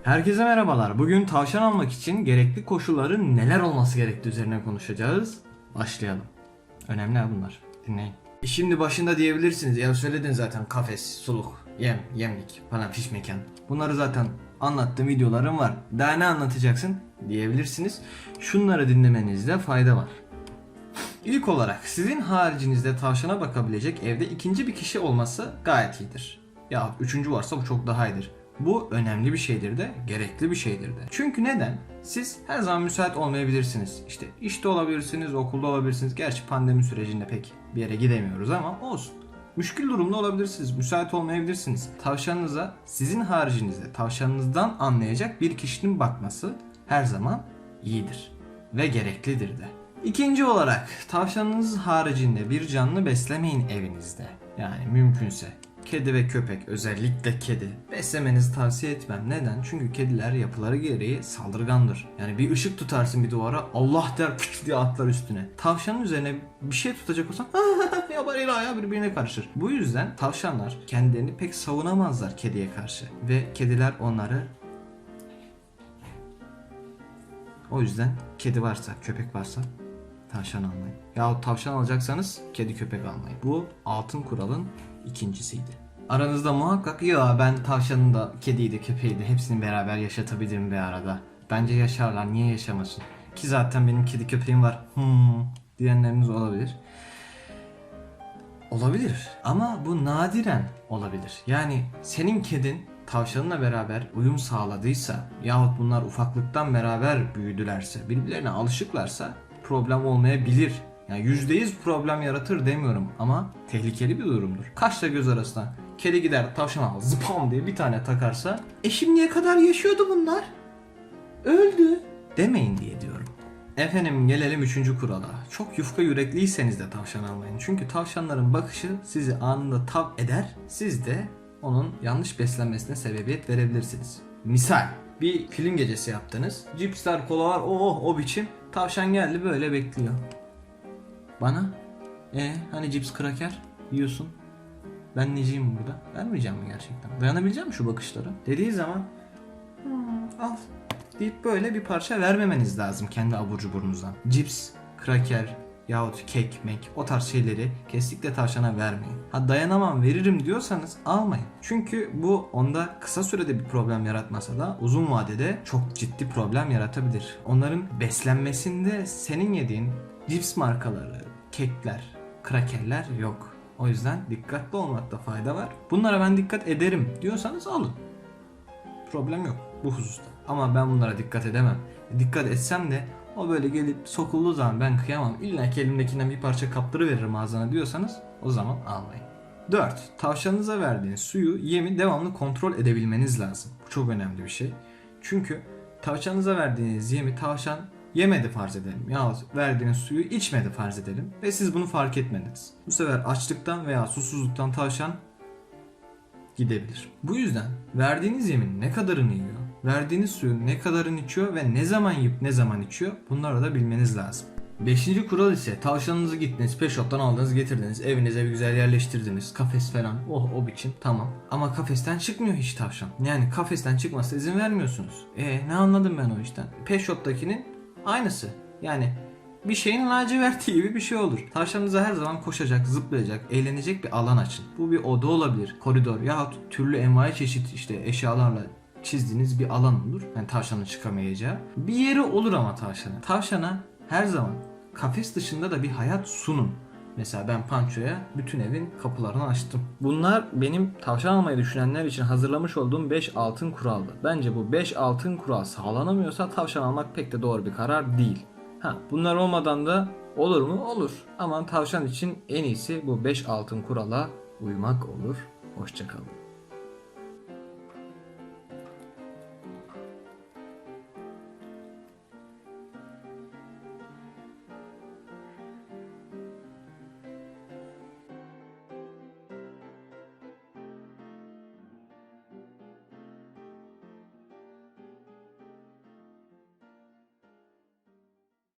Herkese merhabalar. Bugün tavşan almak için gerekli koşulların neler olması gerektiği üzerine konuşacağız. Başlayalım. Önemli bunlar. Dinleyin. Şimdi başında diyebilirsiniz. Ya söyledin zaten, kafes, suluk, yemlik falan, fiş mekan. Bunları zaten anlattığım videolarım var. Daha ne anlatacaksın diyebilirsiniz. Şunları dinlemenizde fayda var. İlk olarak sizin haricinizde tavşana bakabilecek evde ikinci bir kişi olması gayet iyidir. Ya üçüncü varsa bu çok daha iyidir. Bu önemli bir şeydir de, gerekli bir şeydir de. Çünkü neden? Siz her zaman müsait olmayabilirsiniz. İşte işte olabilirsiniz, okulda olabilirsiniz. Gerçi pandemi sürecinde pek bir yere gidemiyoruz ama olsun. Müşkül durumda olabilirsiniz, müsait olmayabilirsiniz. Tavşanınıza sizin haricinizde tavşanınızdan anlayacak bir kişinin bakması her zaman iyidir ve gereklidir de. İkinci olarak tavşanınız haricinde bir canlı beslemeyin evinizde. Yani mümkünse kedi ve köpek, özellikle kedi beslemenizi tavsiye etmem. Neden? Çünkü kediler yapıları gereği saldırgandır. Yani bir ışık tutarsın bir duvara, Allah der pıç diye atlar üstüne. Tavşanın üzerine bir şey tutacak olsan yabarıyla ayağı birbirine karışır. Bu yüzden tavşanlar kendilerini pek savunamazlar kediye karşı. Ve kediler onları... O yüzden kedi varsa, köpek varsa tavşan almayın. Yahut tavşan alacaksanız kedi köpek almayın. Bu altın kuralın ikincisiydi. Aranızda muhakkak ya ben tavşanın da kediyi de köpeği de hepsini beraber yaşatabilirim bir arada. Bence yaşarlar, niye yaşamasın? Ki zaten benim kedi köpeğim var diyenleriniz olabilir. Olabilir ama bu nadiren olabilir. Yani senin kedin tavşanınla beraber uyum sağladıysa yahut bunlar ufaklıktan beraber büyüdülerse, birbirlerine alışıklarsa problem olmayabilir. Yani %100 problem yaratır demiyorum ama tehlikeli bir durumdur. Kaşla göz arasında kedi gider tavşana zıpam diye bir tane takarsa şimdiye kadar yaşıyordu bunlar, öldü demeyin diye diyorum. Efendim gelelim 3. kurala. Çok yufka yürekliyseniz de tavşan almayın. Çünkü tavşanların bakışı sizi anında tav eder. Siz de onun yanlış beslenmesine sebebiyet verebilirsiniz. Misal bir film gecesi yaptınız. Cipsler, kolalar o biçim. Tavşan geldi böyle bekliyor. Bana hani cips kraker yiyorsun. Ben neciyim burada? Vermeyeceğim mi gerçekten? Dayanabileceğim mi şu bakışlara? Dediği zaman al deyip böyle bir parça vermemeniz lazım kendi abur cuburunuzdan. Cips, kraker yahut kek, mek o tarz şeyleri kesinlikle tavşana vermeyin. Ha dayanamam veririm diyorsanız almayın. Çünkü bu onda kısa sürede bir problem yaratmasa da uzun vadede çok ciddi problem yaratabilir. Onların beslenmesinde senin yediğin cips markaları, kekler, krakerler yok. O yüzden dikkatli olmakta fayda var. Bunlara ben dikkat ederim diyorsanız alın. Problem yok bu hususta. Ama ben bunlara dikkat edemem. Dikkat etsem de o böyle gelip sokulduğu zaman ben kıyamam. İlla ki elimdekinden bir parça kaptırıveririm ağzına diyorsanız o zaman almayın. 4. Tavşanınıza verdiğiniz suyu, yemi devamlı kontrol edebilmeniz lazım. Bu çok önemli bir şey. Çünkü tavşanınıza verdiğiniz yemi tavşan yemedi farz edelim. Yahut verdiğiniz suyu içmedi farz edelim. Ve siz bunu fark etmediniz. Bu sefer açlıktan veya susuzluktan tavşan gidebilir. Bu yüzden verdiğiniz yemin ne kadarını yiyor, verdiğiniz suyun ne kadarını içiyor ve ne zaman yiyip ne zaman içiyor, bunları da bilmeniz lazım. 5. kural ise tavşanınızı gittiniz pet shop'tan aldınız getirdiniz, evinize bir güzel yerleştirdiniz, kafes falan o biçim tamam. Ama kafesten çıkmıyor hiç tavşan. Yani kafesten çıkmasına izin vermiyorsunuz. Ne anladım ben o işten? Pet shop'takinin aynısı. Yani bir şeyin laciverti gibi bir şey olur. Tavşanınıza her zaman koşacak, zıplayacak, eğlenecek bir alan açın. Bu bir oda olabilir, koridor yahut türlü envai çeşit işte eşyalarla çizdiğiniz bir alan olur. Yani tavşanın çıkamayacağı. Bir yeri olur ama tavşana. Tavşana her zaman kafes dışında da bir hayat sunun. Mesela ben Panço'ya bütün evin kapılarını açtım. Bunlar benim tavşan almayı düşünenler için hazırlamış olduğum 5 altın kuraldı. Bence bu 5 altın kural sağlanamıyorsa tavşan almak pek de doğru bir karar değil. Bunlar olmadan da olur mu? Olur. Ama tavşan için en iyisi bu 5 altın kurala uymak olur. Hoşça kalın.